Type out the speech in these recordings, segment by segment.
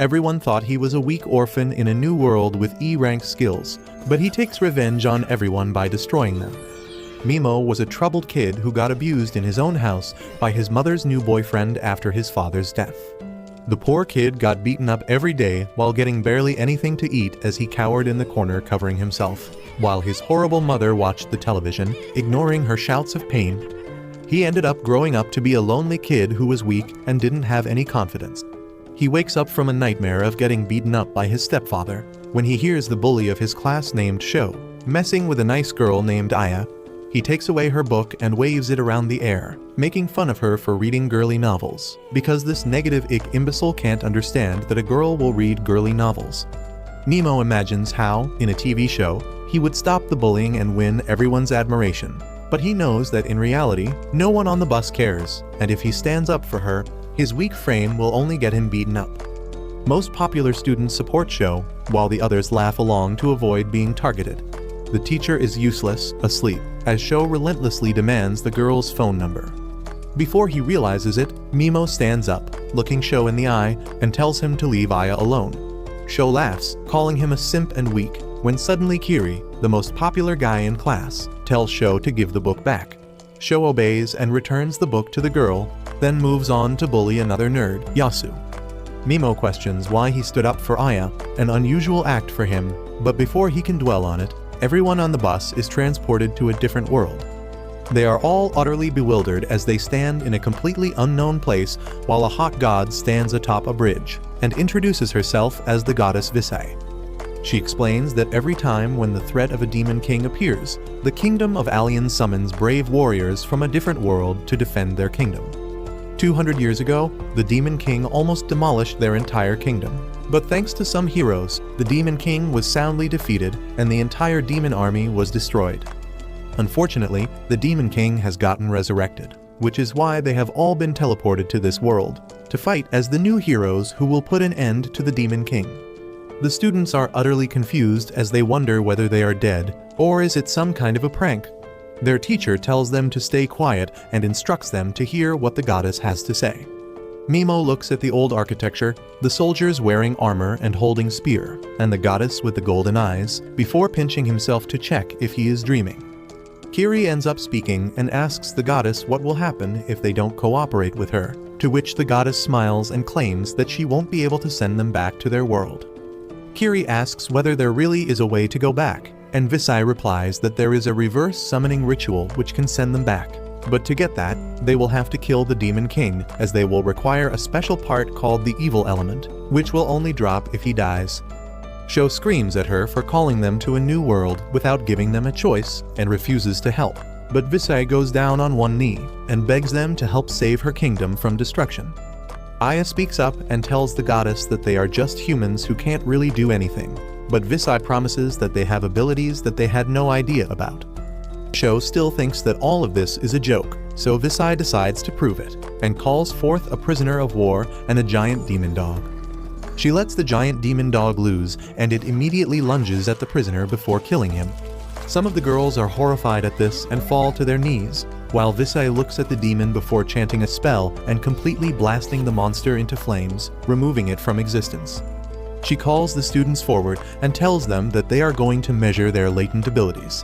Everyone thought he was a weak orphan in a new world with E-rank skills, but he takes revenge on everyone by destroying them. Mimo was a troubled kid who got abused in his own house by his mother's new boyfriend after his father's death. The poor kid got beaten up every day while getting barely anything to eat as he cowered in the corner covering himself, while his horrible mother watched the television, ignoring her shouts of pain. He ended up growing up to be a lonely kid who was weak and didn't have any confidence. He wakes up from a nightmare of getting beaten up by his stepfather when he hears the bully of his class named Sho messing with a nice girl named Aya. He takes away her book and waves it around the air, making fun of her for reading girly novels, because this negative imbecile can't understand that a girl will read girly novels. Mimo imagines how, in a TV show, he would stop the bullying and win everyone's admiration, but he knows that in reality, no one on the bus cares, and if he stands up for her, his weak frame will only get him beaten up. Most popular students support Sho, while the others laugh along to avoid being targeted. The teacher is useless, asleep, as Sho relentlessly demands the girl's phone number. Before he realizes it, Mimo stands up, looking Sho in the eye, and tells him to leave Aya alone. Sho laughs, calling him a simp and weak, when suddenly Kiri, the most popular guy in class, tells Sho to give the book back. Sho obeys and returns the book to the girl, then moves on to bully another nerd, Yasu. Mimo questions why he stood up for Aya, an unusual act for him, but before he can dwell on it, everyone on the bus is transported to a different world. They are all utterly bewildered as they stand in a completely unknown place while a hot god stands atop a bridge and introduces herself as the goddess Visai. She explains that every time when the threat of a demon king appears, the kingdom of Alien summons brave warriors from a different world to defend their kingdom. 200 years ago, the Demon King almost demolished their entire kingdom. But thanks to some heroes, the Demon King was soundly defeated and the entire demon army was destroyed. Unfortunately, the Demon King has gotten resurrected, which is why they have all been teleported to this world, to fight as the new heroes who will put an end to the Demon King. The students are utterly confused as they wonder whether they are dead, or is it some kind of a prank? Their teacher tells them to stay quiet and instructs them to hear what the goddess has to say. Mimo looks at the old architecture, the soldiers wearing armor and holding spear, and the goddess with the golden eyes, before pinching himself to check if he is dreaming. Kiri ends up speaking and asks the goddess what will happen if they don't cooperate with her, to which the goddess smiles and claims that she won't be able to send them back to their world. Kiri asks whether there really is a way to go back, and Visai replies that there is a reverse summoning ritual which can send them back. But to get that, they will have to kill the Demon King, as they will require a special part called the evil element, which will only drop if he dies. Sho screams at her for calling them to a new world without giving them a choice and refuses to help. But Visai goes down on one knee and begs them to help save her kingdom from destruction. Aya speaks up and tells the goddess that they are just humans who can't really do anything, but Visai promises that they have abilities that they had no idea about. Sho still thinks that all of this is a joke, so Visai decides to prove it, and calls forth a prisoner of war and a giant demon dog. She lets the giant demon dog loose, and it immediately lunges at the prisoner before killing him. Some of the girls are horrified at this and fall to their knees, while Visai looks at the demon before chanting a spell and completely blasting the monster into flames, removing it from existence. She calls the students forward and tells them that they are going to measure their latent abilities.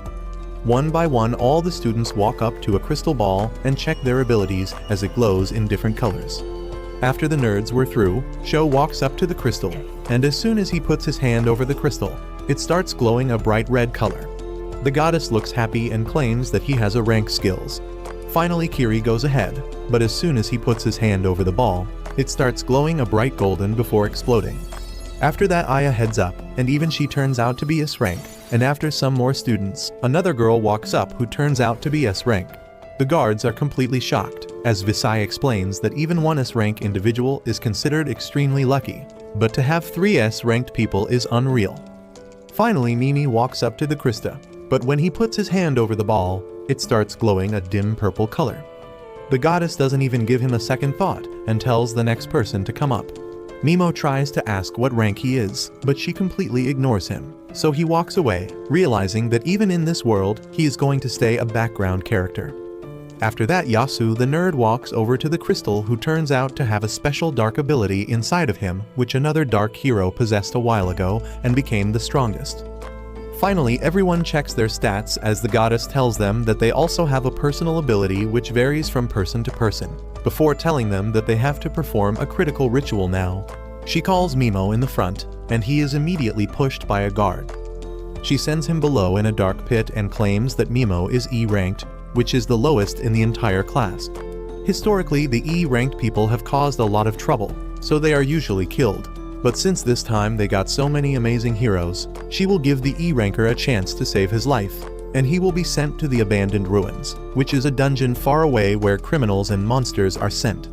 One by one, all the students walk up to a crystal ball and check their abilities as it glows in different colors. After the nerds were through, Sho walks up to the crystal, and as soon as he puts his hand over the crystal, it starts glowing a bright red color. The goddess looks happy and claims that he has a rank skills. Finally, Kiri goes ahead, but as soon as he puts his hand over the ball, it starts glowing a bright golden before exploding. After that, Aya heads up, and even she turns out to be S rank, and after some more students, another girl walks up who turns out to be S rank. The guards are completely shocked, as Visai explains that even one S rank individual is considered extremely lucky, but to have 3 S ranked people is unreal. Finally, Mimi walks up to the Krista, but when he puts his hand over the ball, it starts glowing a dim purple color. The goddess doesn't even give him a second thought and tells the next person to come up. Mimo tries to ask what rank he is, but she completely ignores him, so he walks away, realizing that even in this world, he is going to stay a background character. After that, Yasu the nerd walks over to the crystal, who turns out to have a special dark ability inside of him, which another dark hero possessed a while ago and became the strongest. Finally, everyone checks their stats as the goddess tells them that they also have a personal ability which varies from person to person, before telling them that they have to perform a critical ritual now. She calls Mimo in the front, and he is immediately pushed by a guard. She sends him below in a dark pit and claims that Mimo is E-ranked, which is the lowest in the entire class. Historically, the E-ranked people have caused a lot of trouble, so they are usually killed. But since this time they got so many amazing heroes, she will give the E-ranker a chance to save his life, and he will be sent to the Abandoned Ruins, which is a dungeon far away where criminals and monsters are sent.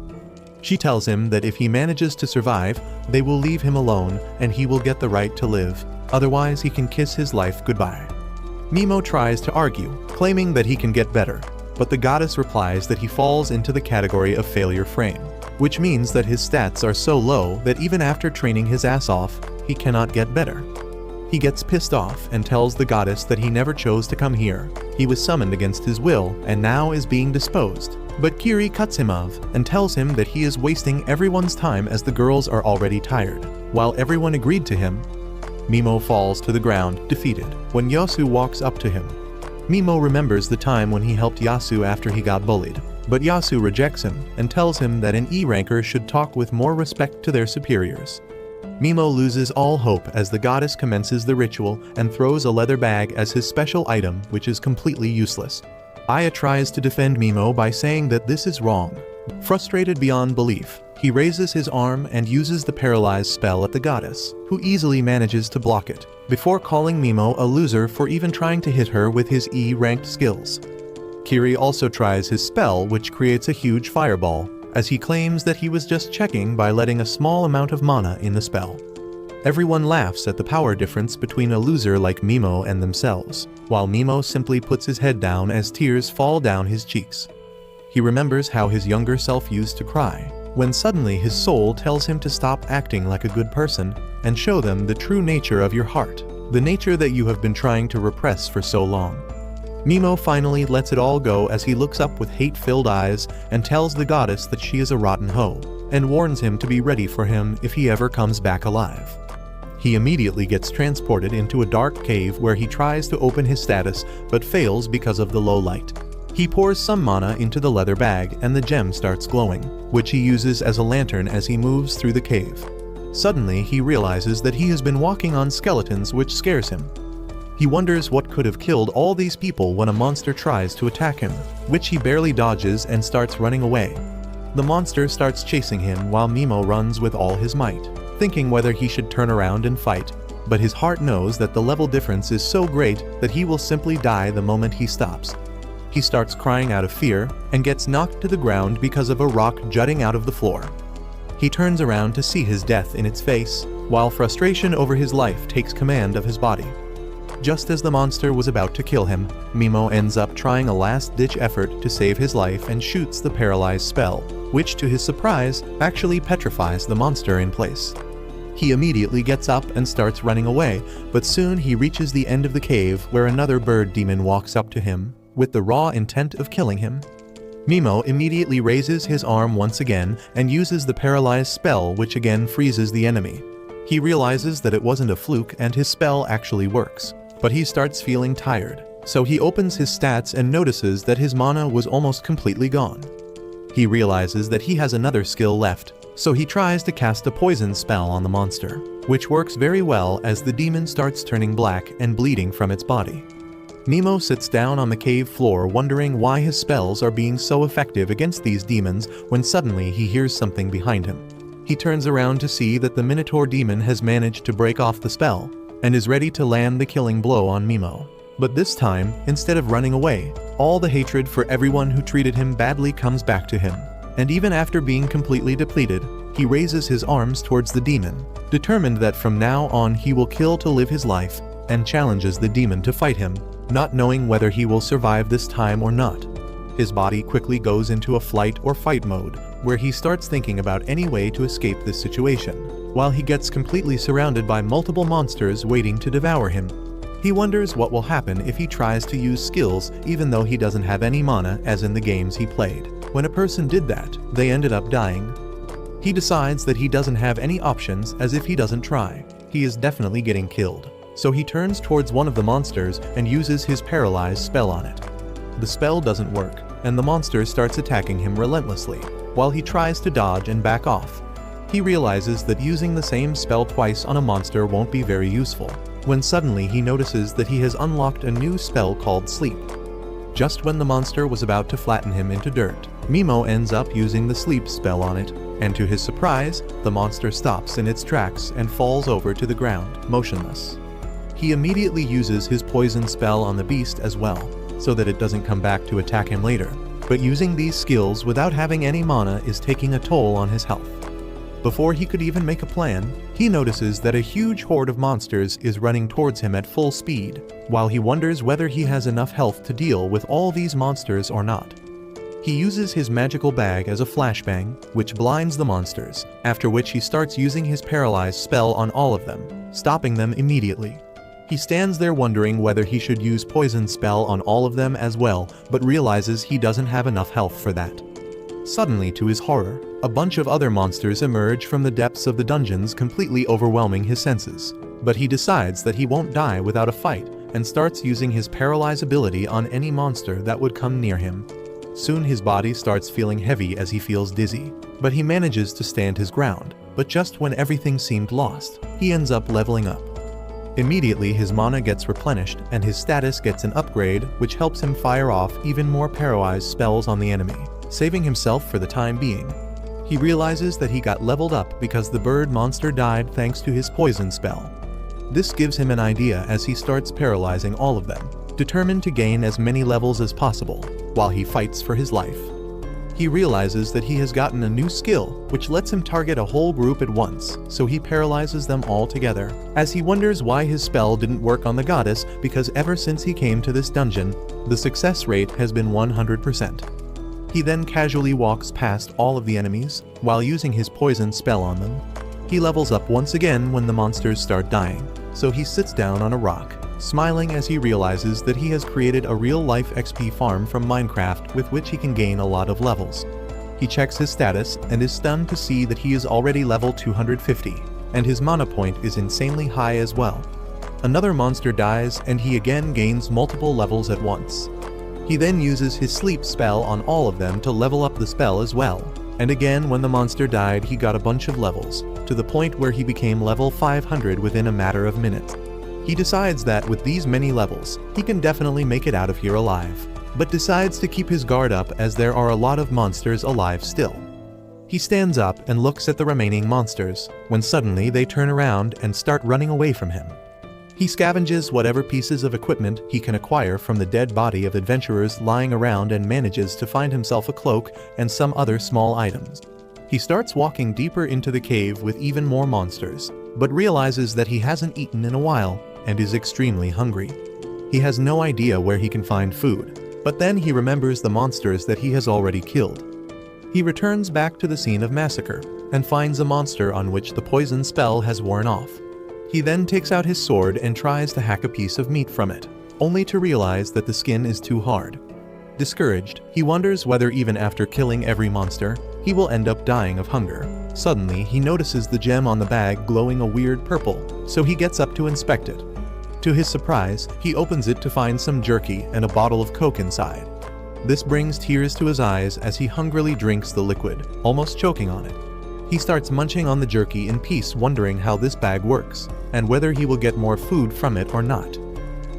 She tells him that if he manages to survive, they will leave him alone and he will get the right to live, otherwise he can kiss his life goodbye. Mimo tries to argue, claiming that he can get better, but the goddess replies that he falls into the category of failure frame, which means that his stats are so low that even after training his ass off, he cannot get better. He gets pissed off and tells the goddess that he never chose to come here. He was summoned against his will and now is being disposed. But Kiri cuts him off and tells him that he is wasting everyone's time as the girls are already tired. While everyone agreed to him, Mimo falls to the ground, defeated, when Yasu walks up to him. Mimo remembers the time when he helped Yasu after he got bullied, but Yasu rejects him and tells him that an E-ranker should talk with more respect to their superiors. Mimo loses all hope as the goddess commences the ritual and throws a leather bag as his special item, which is completely useless. Aya tries to defend Mimo by saying that this is wrong. Frustrated beyond belief, he raises his arm and uses the paralyze spell at the goddess, who easily manages to block it, before calling Mimo a loser for even trying to hit her with his E-ranked skills. Kiri also tries his spell, which creates a huge fireball, as he claims that he was just checking by letting a small amount of mana in the spell. Everyone laughs at the power difference between a loser like Mimo and themselves, while Mimo simply puts his head down as tears fall down his cheeks. He remembers how his younger self used to cry, when suddenly his soul tells him to stop acting like a good person and show them the true nature of your heart, the nature that you have been trying to repress for so long. Mimo finally lets it all go as he looks up with hate-filled eyes and tells the goddess that she is a rotten hoe, and warns him to be ready for him if he ever comes back alive. He immediately gets transported into a dark cave where he tries to open his status but fails because of the low light. He pours some mana into the leather bag and the gem starts glowing, which he uses as a lantern as he moves through the cave. Suddenly, he realizes that he has been walking on skeletons, which scares him. He wonders what could have killed all these people when a monster tries to attack him, which he barely dodges and starts running away. The monster starts chasing him while Mimo runs with all his might, thinking whether he should turn around and fight, but his heart knows that the level difference is so great that he will simply die the moment he stops. He starts crying out of fear and gets knocked to the ground because of a rock jutting out of the floor. He turns around to see his death in its face, while frustration over his life takes command of his body. Just as the monster was about to kill him, Mimo ends up trying a last-ditch effort to save his life and shoots the paralyze spell, which to his surprise actually petrifies the monster in place. He immediately gets up and starts running away, but soon he reaches the end of the cave where another bird demon walks up to him, with the raw intent of killing him. Mimo immediately raises his arm once again and uses the paralyze spell, which again freezes the enemy. He realizes that it wasn't a fluke and his spell actually works, but he starts feeling tired, so he opens his stats and notices that his mana was almost completely gone. He realizes that he has another skill left, so he tries to cast a poison spell on the monster, which works very well as the demon starts turning black and bleeding from its body. Mimo sits down on the cave floor wondering why his spells are being so effective against these demons when suddenly he hears something behind him. He turns around to see that the Minotaur demon has managed to break off the spell and is ready to land the killing blow on Mimo. But this time, instead of running away, all the hatred for everyone who treated him badly comes back to him, and even after being completely depleted, he raises his arms towards the demon, determined that from now on he will kill to live his life, and challenges the demon to fight him, not knowing whether he will survive this time or not. His body quickly goes into a flight or fight mode, where he starts thinking about any way to escape this situation, while he gets completely surrounded by multiple monsters waiting to devour him. He wonders what will happen if he tries to use skills even though he doesn't have any mana as in the games he played. When a person did that, they ended up dying. He decides that he doesn't have any options as if he doesn't try. He is definitely getting killed. So he turns towards one of the monsters and uses his paralyze spell on it. The spell doesn't work, and the monster starts attacking him relentlessly, while he tries to dodge and back off. He realizes that using the same spell twice on a monster won't be very useful, when suddenly he notices that he has unlocked a new spell called Sleep. Just when the monster was about to flatten him into dirt, Mimo ends up using the Sleep spell on it, and to his surprise, the monster stops in its tracks and falls over to the ground, motionless. He immediately uses his poison spell on the beast as well, so that it doesn't come back to attack him later, but using these skills without having any mana is taking a toll on his health. Before he could even make a plan, he notices that a huge horde of monsters is running towards him at full speed, while he wonders whether he has enough health to deal with all these monsters or not. He uses his magical bag as a flashbang, which blinds the monsters, after which he starts using his paralyze spell on all of them, stopping them immediately. He stands there wondering whether he should use poison spell on all of them as well, but realizes he doesn't have enough health for that. Suddenly, to his horror, a bunch of other monsters emerge from the depths of the dungeons, completely overwhelming his senses. But he decides that he won't die without a fight, and starts using his paralyze ability on any monster that would come near him. Soon his body starts feeling heavy as he feels dizzy, but he manages to stand his ground. But just when everything seemed lost, he ends up leveling up. Immediately his mana gets replenished and his status gets an upgrade, which helps him fire off even more paralyzed spells on the enemy, saving himself for the time being. He realizes that he got leveled up because the bird monster died thanks to his poison spell. This gives him an idea as he starts paralyzing all of them, determined to gain as many levels as possible, while he fights for his life. He realizes that he has gotten a new skill, which lets him target a whole group at once, so he paralyzes them all together, as he wonders why his spell didn't work on the goddess, because ever since he came to this dungeon, the success rate has been 100%. He then casually walks past all of the enemies, while using his poison spell on them. He levels up once again when the monsters start dying, so he sits down on a rock, smiling as he realizes that he has created a real-life XP farm from Minecraft with which he can gain a lot of levels. He checks his status and is stunned to see that he is already level 250, and his mana point is insanely high as well. Another monster dies and he again gains multiple levels at once. He then uses his sleep spell on all of them to level up the spell as well, and again when the monster died he got a bunch of levels, to the point where he became level 500 within a matter of minutes. He decides that with these many levels, he can definitely make it out of here alive, but decides to keep his guard up as there are a lot of monsters alive still. He stands up and looks at the remaining monsters, when suddenly they turn around and start running away from him. He scavenges whatever pieces of equipment he can acquire from the dead body of adventurers lying around and manages to find himself a cloak and some other small items. He starts walking deeper into the cave with even more monsters, but realizes that he hasn't eaten in a while and is extremely hungry. He has no idea where he can find food, but then he remembers the monsters that he has already killed. He returns back to the scene of massacre and finds a monster on which the poison spell has worn off. He then takes out his sword and tries to hack a piece of meat from it, only to realize that the skin is too hard. Discouraged, he wonders whether even after killing every monster, he will end up dying of hunger. Suddenly, he notices the gem on the bag glowing a weird purple, so he gets up to inspect it. To his surprise, he opens it to find some jerky and a bottle of Coke inside. This brings tears to his eyes as he hungrily drinks the liquid, almost choking on it. He starts munching on the jerky in peace, wondering how this bag works, and whether he will get more food from it or not.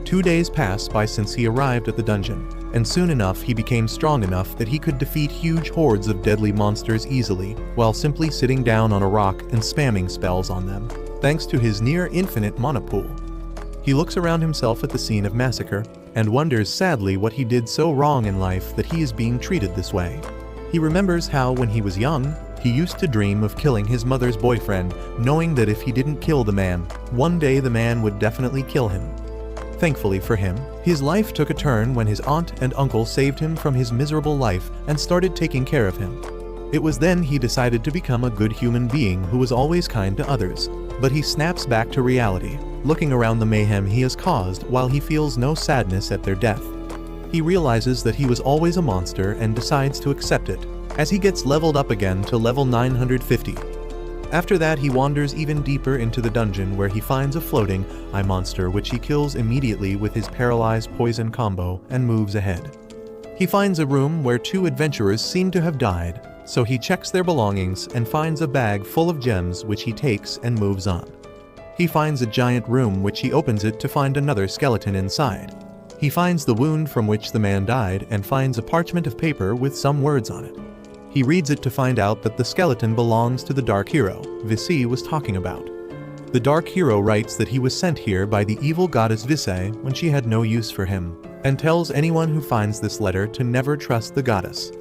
2 days pass by since he arrived at the dungeon, and soon enough he became strong enough that he could defeat huge hordes of deadly monsters easily, while simply sitting down on a rock and spamming spells on them, thanks to his near-infinite mana pool. He looks around himself at the scene of massacre, and wonders sadly what he did so wrong in life that he is being treated this way. He remembers how, when he was young, he used to dream of killing his mother's boyfriend, knowing that if he didn't kill the man, one day the man would definitely kill him. Thankfully for him, his life took a turn when his aunt and uncle saved him from his miserable life and started taking care of him. It was then he decided to become a good human being who was always kind to others, but he snaps back to reality. looking around the mayhem he has caused while he feels no sadness at their death. He realizes that he was always a monster and decides to accept it, as he gets leveled up again to level 950. After that, he wanders even deeper into the dungeon where he finds a floating eye monster which he kills immediately with his paralyzed poison combo and moves ahead. He finds a room where 2 adventurers seem to have died, so he checks their belongings and finds a bag full of gems which he takes and moves on. He finds a giant room which he opens it to find another skeleton inside. He finds the wound from which the man died and finds a parchment of paper with some words on it. He reads it to find out that the skeleton belongs to the Dark Hero Visi was talking about. The Dark Hero writes that he was sent here by the evil goddess Visi when she had no use for him, and tells anyone who finds this letter to never trust the goddess.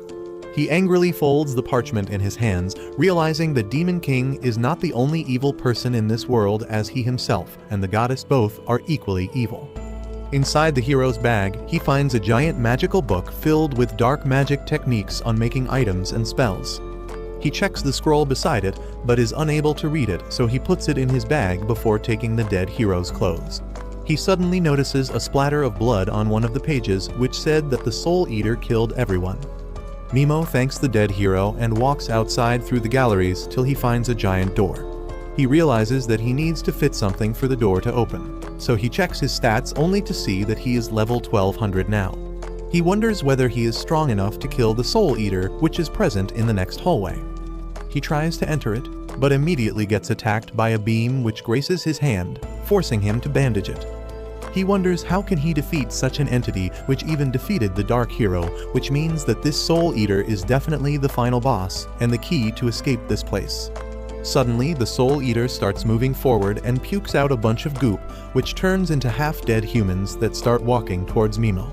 He angrily folds the parchment in his hands, realizing the Demon King is not the only evil person in this world, as he himself and the goddess both are equally evil. Inside the hero's bag, he finds a giant magical book filled with dark magic techniques on making items and spells. He checks the scroll beside it, but is unable to read it, so he puts it in his bag before taking the dead hero's clothes. He suddenly notices a splatter of blood on one of the pages which said that the Soul Eater killed everyone. Mimo thanks the dead hero and walks outside through the galleries till he finds a giant door. He realizes that he needs to fit something for the door to open, so he checks his stats only to see that he is level 1200 now. He wonders whether he is strong enough to kill the Soul Eater, which is present in the next hallway. He tries to enter it, but immediately gets attacked by a beam which graces his hand, forcing him to bandage it. He wonders how can he defeat such an entity which even defeated the Dark Hero, which means that this Soul Eater is definitely the final boss and the key to escape this place. Suddenly, the Soul Eater starts moving forward and pukes out a bunch of goop, which turns into half-dead humans that start walking towards Mimo.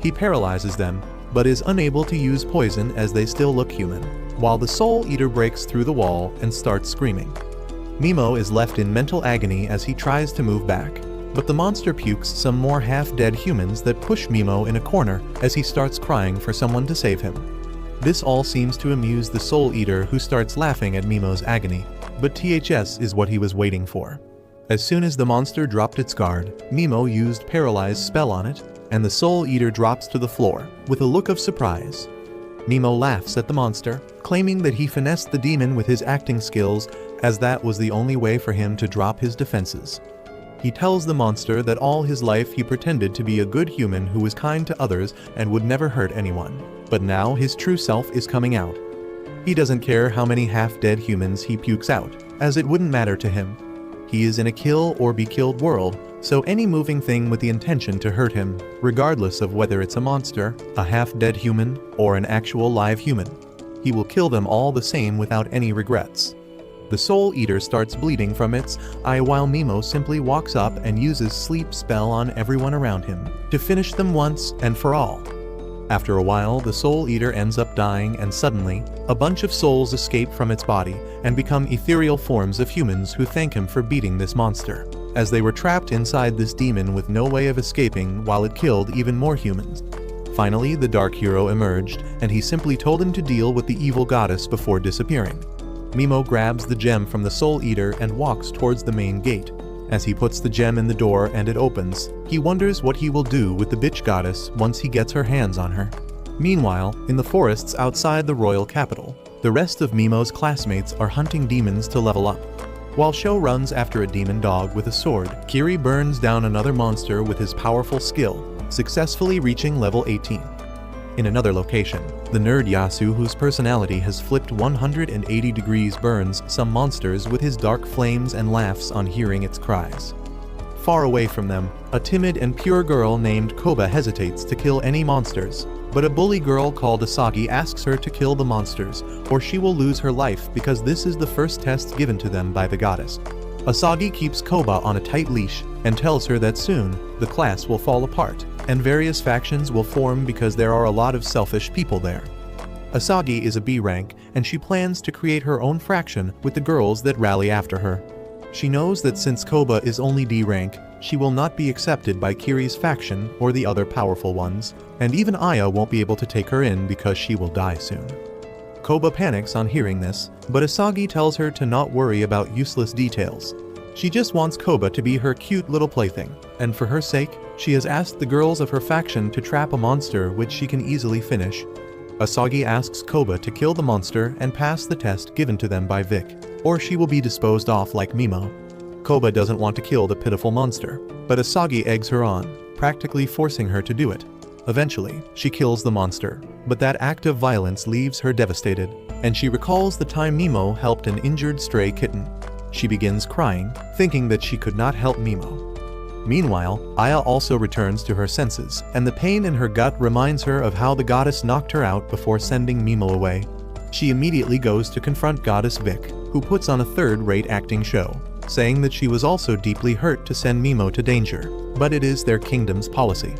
He paralyzes them, but is unable to use poison as they still look human, while the Soul Eater breaks through the wall and starts screaming. Mimo is left in mental agony as he tries to move back, but the monster pukes some more half-dead humans that push Mimo in a corner as he starts crying for someone to save him. This all seems to amuse the Soul Eater, who starts laughing at Mimo's agony, but THS is what he was waiting for. As soon as the monster dropped its guard, Mimo used Paralyze spell on it, and the Soul Eater drops to the floor with a look of surprise. Mimo laughs at the monster, claiming that he finessed the demon with his acting skills, as that was the only way for him to drop his defenses. He tells the monster that all his life he pretended to be a good human who was kind to others and would never hurt anyone, but now his true self is coming out. He doesn't care how many half-dead humans he pukes out, as it wouldn't matter to him. He is in a kill or be killed world, so any moving thing with the intention to hurt him, regardless of whether it's a monster, a half-dead human, or an actual live human, he will kill them all the same without any regrets. The Soul Eater starts bleeding from its eye while Mimo simply walks up and uses sleep spell on everyone around him to finish them once and for all. After a while, the Soul Eater ends up dying, and suddenly, a bunch of souls escape from its body and become ethereal forms of humans who thank him for beating this monster, as they were trapped inside this demon with no way of escaping while it killed even more humans. Finally, the Dark Hero emerged, and he simply told him to deal with the evil goddess before disappearing. Mimo grabs the gem from the Soul Eater and walks towards the main gate. As he puts the gem in the door and it opens, he wonders what he will do with the bitch goddess once he gets her hands on her. Meanwhile, in the forests outside the royal capital, the rest of Mimo's classmates are hunting demons to level up. While Sho runs after a demon dog with a sword, Kiri burns down another monster with his powerful skill, successfully reaching level 18. In another location, the nerd Yasu, whose personality has flipped 180 degrees, burns some monsters with his dark flames and laughs on hearing its cries. Far away from them, a timid and pure girl named Koba hesitates to kill any monsters, but a bully girl called Asagi asks her to kill the monsters, or she will lose her life because this is the first test given to them by the goddess. Asagi keeps Koba on a tight leash and tells her that soon, the class will fall apart, and various factions will form because there are a lot of selfish people there. Asagi is a B rank, and she plans to create her own fraction with the girls that rally after her. She knows that since Koba is only D rank, she will not be accepted by Kiri's faction or the other powerful ones, and even Aya won't be able to take her in because she will die soon. Koba panics on hearing this, but Asagi tells her to not worry about useless details. She just wants Koba to be her cute little plaything, and for her sake, she has asked the girls of her faction to trap a monster which she can easily finish. Asagi asks Koba to kill the monster and pass the test given to them by Vic, or she will be disposed off like Mimo. Koba doesn't want to kill the pitiful monster, but Asagi eggs her on, practically forcing her to do it. Eventually, she kills the monster, but that act of violence leaves her devastated, and she recalls the time Mimo helped an injured stray kitten. She begins crying, thinking that she could not help Mimo. Meanwhile, Aya also returns to her senses, and the pain in her gut reminds her of how the goddess knocked her out before sending Mimo away. She immediately goes to confront Goddess Vic, who puts on a third-rate acting show, saying that she was also deeply hurt to send Mimo to danger, but it is their kingdom's policy.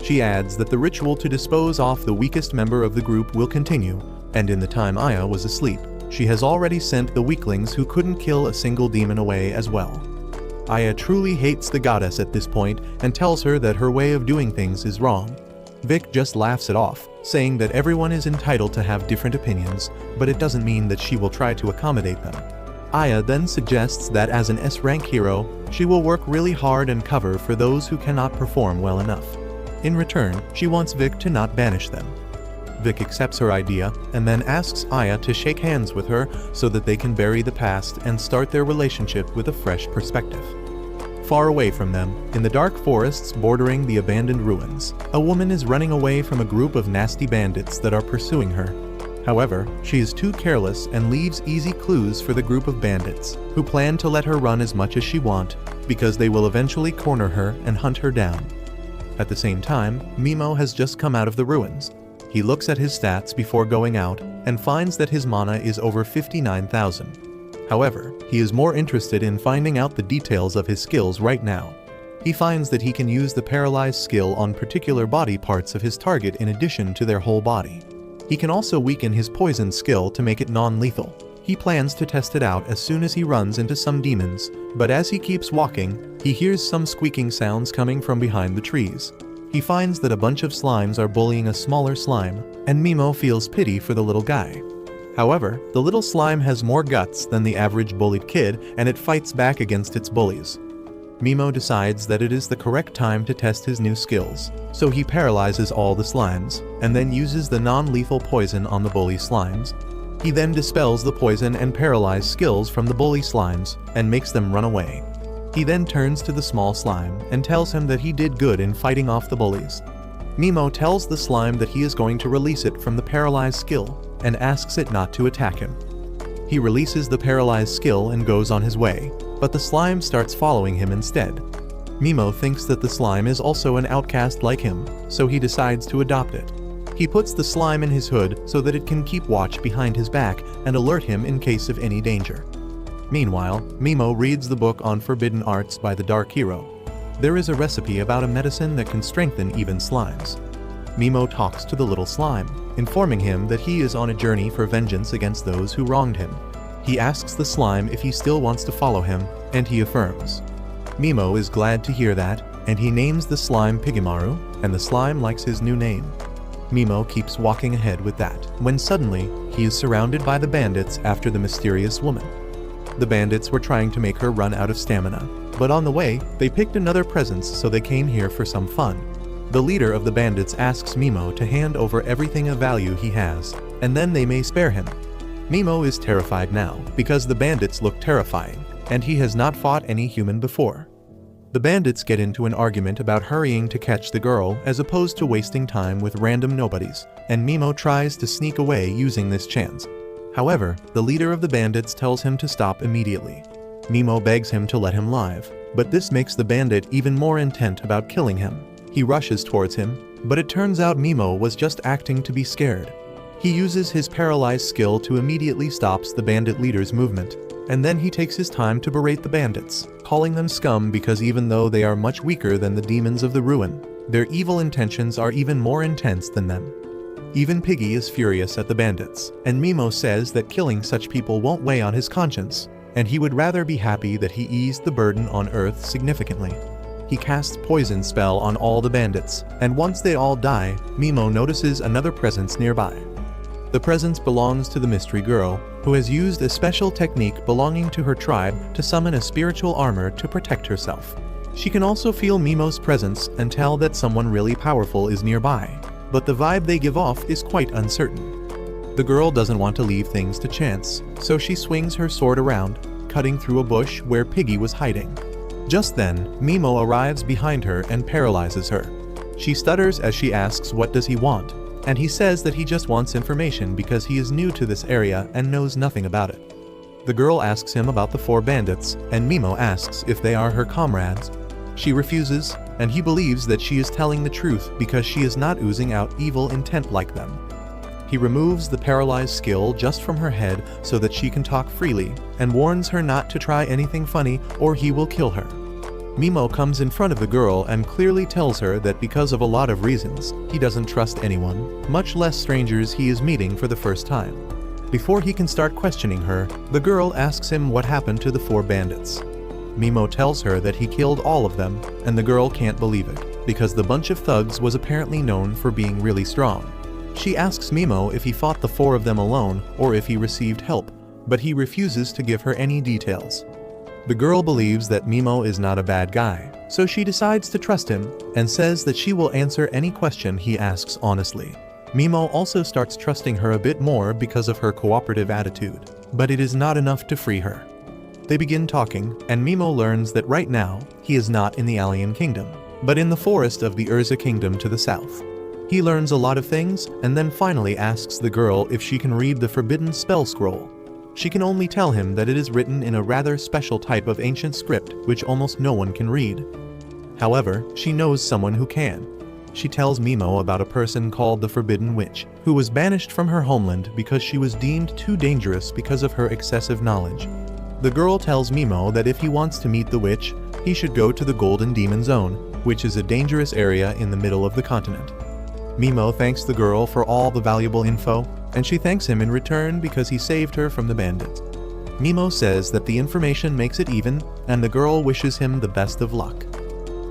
She adds that the ritual to dispose off the weakest member of the group will continue, and in the time Aya was asleep, she has already sent the weaklings who couldn't kill a single demon away as well. Aya truly hates the goddess at this point and tells her that her way of doing things is wrong. Vic just laughs it off, saying that everyone is entitled to have different opinions, but it doesn't mean that she will try to accommodate them. Aya then suggests that as an S-rank hero, she will work really hard and cover for those who cannot perform well enough. In return, she wants Vic to not banish them. Vic accepts her idea and then asks Aya to shake hands with her so that they can bury the past and start their relationship with a fresh perspective. Far away from them, in the dark forests bordering the abandoned ruins, a woman is running away from a group of nasty bandits that are pursuing her. However, she is too careless and leaves easy clues for the group of bandits, who plan to let her run as much as she wants, because they will eventually corner her and hunt her down. At the same time, Mimo has just come out of the ruins. He looks at his stats before going out and finds that his mana is over 59,000. However, he is more interested in finding out the details of his skills right now. He finds that he can use the paralyzed skill on particular body parts of his target in addition to their whole body. He can also weaken his poison skill to make it non-lethal. He plans to test it out as soon as he runs into some demons, but as he keeps walking, he hears some squeaking sounds coming from behind the trees. He finds that a bunch of slimes are bullying a smaller slime, and Mimo feels pity for the little guy. However, the little slime has more guts than the average bullied kid, and it fights back against its bullies. Mimo decides that it is the correct time to test his new skills, so he paralyzes all the slimes, and then uses the non-lethal poison on the bully slimes. He then dispels the poison and paralyzed skills from the bully slimes, and makes them run away. He then turns to the small slime and tells him that he did good in fighting off the bullies. Mimo tells the slime that he is going to release it from the paralyzed skill, and asks it not to attack him. He releases the paralyzed skill and goes on his way, but the slime starts following him instead. Mimo thinks that the slime is also an outcast like him, so he decides to adopt it. He puts the slime in his hood so that it can keep watch behind his back and alert him in case of any danger. Meanwhile, Mimo reads the book on forbidden arts by the Dark Hero. There is a recipe about a medicine that can strengthen even slimes. Mimo talks to the little slime, informing him that he is on a journey for vengeance against those who wronged him. He asks the slime if he still wants to follow him, and he affirms. Mimo is glad to hear that, and he names the slime Pigimaru, and the slime likes his new name. Mimo keeps walking ahead with that, when suddenly, he is surrounded by the bandits after the mysterious woman. The bandits were trying to make her run out of stamina, but on the way, they picked another presence, so they came here for some fun. The leader of the bandits asks Mimo to hand over everything of value he has, and then they may spare him. Mimo is terrified now, because the bandits look terrifying, and he has not fought any human before. The bandits get into an argument about hurrying to catch the girl as opposed to wasting time with random nobodies, and Mimo tries to sneak away using this chance. However, the leader of the bandits tells him to stop immediately. Mimo begs him to let him live, but this makes the bandit even more intent about killing him. He rushes towards him, but it turns out Mimo was just acting to be scared. He uses his paralyzed skill to immediately stops the bandit leader's movement, and then he takes his time to berate the bandits, calling them scum because even though they are much weaker than the demons of the ruin, their evil intentions are even more intense than them. Even Piggy is furious at the bandits, and Mimo says that killing such people won't weigh on his conscience, and he would rather be happy that he eased the burden on Earth significantly. He casts poison spell on all the bandits, and once they all die, Mimo notices another presence nearby. The presence belongs to the mystery girl, who has used a special technique belonging to her tribe to summon a spiritual armor to protect herself. She can also feel Mimo's presence and tell that someone really powerful is nearby, but the vibe they give off is quite uncertain. The girl doesn't want to leave things to chance, so she swings her sword around, cutting through a bush where Piggy was hiding. Just then, Mimo arrives behind her and paralyzes her. She stutters as she asks what does he want, and he says that he just wants information because he is new to this area and knows nothing about it. The girl asks him about the 4 bandits, and Mimo asks if they are her comrades. She refuses, and he believes that she is telling the truth because she is not oozing out evil intent like them. He removes the paralyzed skill just from her head so that she can talk freely, and warns her not to try anything funny or he will kill her. Mimo comes in front of the girl and clearly tells her that because of a lot of reasons, he doesn't trust anyone, much less strangers he is meeting for the first time. Before he can start questioning her, the girl asks him what happened to the 4 bandits. Mimo tells her that he killed all of them, and the girl can't believe it, because the bunch of thugs was apparently known for being really strong. She asks Mimo if he fought the 4 of them alone or if he received help, but he refuses to give her any details. The girl believes that Mimo is not a bad guy, so she decides to trust him and says that she will answer any question he asks honestly. Mimo also starts trusting her a bit more because of her cooperative attitude, but it is not enough to free her. They begin talking, and Mimo learns that right now, he is not in the Alien Kingdom, but in the forest of the Urza Kingdom to the south. He learns a lot of things, and then finally asks the girl if she can read the forbidden spell scroll. She can only tell him that it is written in a rather special type of ancient script which almost no one can read. However, she knows someone who can. She tells Mimo about a person called the Forbidden Witch, who was banished from her homeland because she was deemed too dangerous because of her excessive knowledge. The girl tells Mimo that if he wants to meet the witch, he should go to the Golden Demon Zone, which is a dangerous area in the middle of the continent. Mimo thanks the girl for all the valuable info, and she thanks him in return because he saved her from the bandits. Mimo says that the information makes it even, and the girl wishes him the best of luck.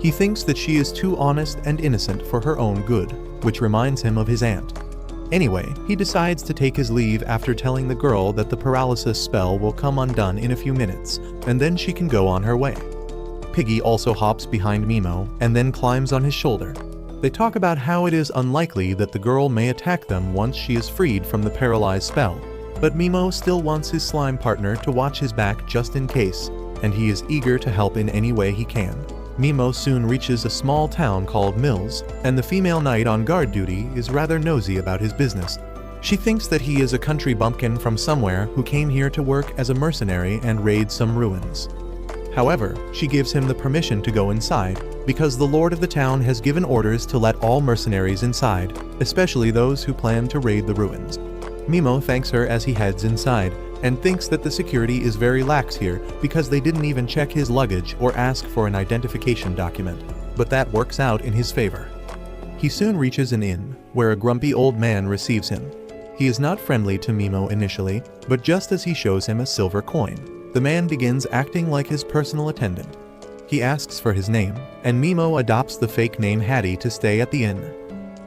He thinks that she is too honest and innocent for her own good, which reminds him of his aunt. Anyway, he decides to take his leave after telling the girl that the paralysis spell will come undone in a few minutes, and then she can go on her way. Piggy also hops behind Mimo and then climbs on his shoulder. They talk about how it is unlikely that the girl may attack them once she is freed from the paralyzed spell, but Mimo still wants his slime partner to watch his back just in case, and he is eager to help in any way he can. Mimo soon reaches a small town called Mills, and the female knight on guard duty is rather nosy about his business. She thinks that he is a country bumpkin from somewhere who came here to work as a mercenary and raid some ruins. However, she gives him the permission to go inside, because the lord of the town has given orders to let all mercenaries inside, especially those who plan to raid the ruins. Mimo thanks her as he heads inside, and thinks that the security is very lax here because they didn't even check his luggage or ask for an identification document, but that works out in his favor. He soon reaches an inn, where a grumpy old man receives him. He is not friendly to Mimo initially, but just as he shows him a silver coin, the man begins acting like his personal attendant. He asks for his name, and Mimo adopts the fake name Hattie to stay at the inn.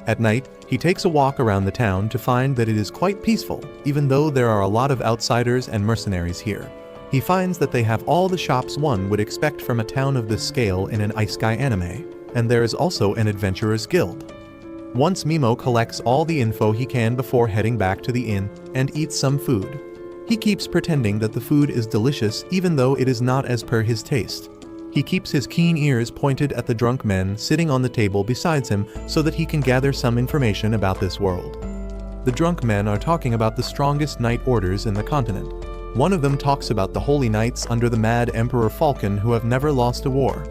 At night, he takes a walk around the town to find that it is quite peaceful, even though there are a lot of outsiders and mercenaries here. He finds that they have all the shops one would expect from a town of this scale in an Isekai anime, and there is also an adventurer's guild. Once Mimo collects all the info he can before heading back to the inn and eats some food. He keeps pretending that the food is delicious even though it is not as per his taste. He keeps his keen ears pointed at the drunk men sitting on the table beside him so that he can gather some information about this world. The drunk men are talking about the strongest knight orders in the continent. One of them talks about the holy knights under the mad Emperor Falcon who have never lost a war.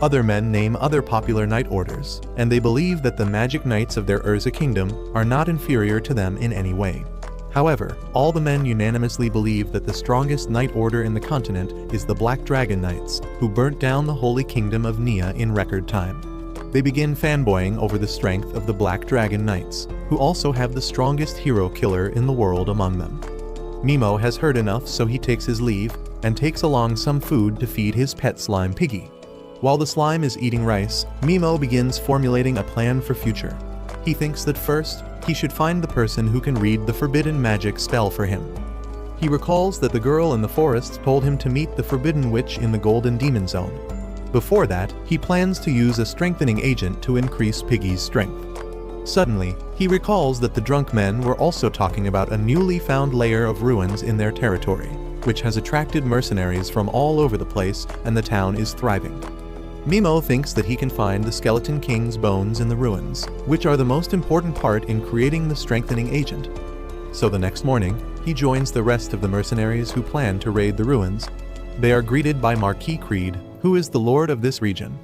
Other men name other popular knight orders, and they believe that the magic knights of their Urza kingdom are not inferior to them in any way. However, all the men unanimously believe that the strongest knight order in the continent is the Black Dragon Knights, who burnt down the holy kingdom of Nia in record time. They begin fanboying over the strength of the Black Dragon Knights, who also have the strongest hero killer in the world among them. Mimo has heard enough, so he takes his leave and takes along some food to feed his pet slime Piggy. While the slime is eating rice, Mimo begins formulating a plan for future. He thinks that first, he should find the person who can read the forbidden magic spell for him. He recalls that the girl in the forests told him to meet the Forbidden Witch in the Golden Demon Zone. Before that, he plans to use a strengthening agent to increase Piggy's strength. Suddenly, he recalls that the drunk men were also talking about a newly found layer of ruins in their territory, which has attracted mercenaries from all over the place, and the town is thriving. Mimo thinks that he can find the Skeleton King's bones in the ruins, which are the most important part in creating the strengthening agent. So the next morning, he joins the rest of the mercenaries who plan to raid the ruins. They are greeted by Marquis Creed, who is the lord of this region.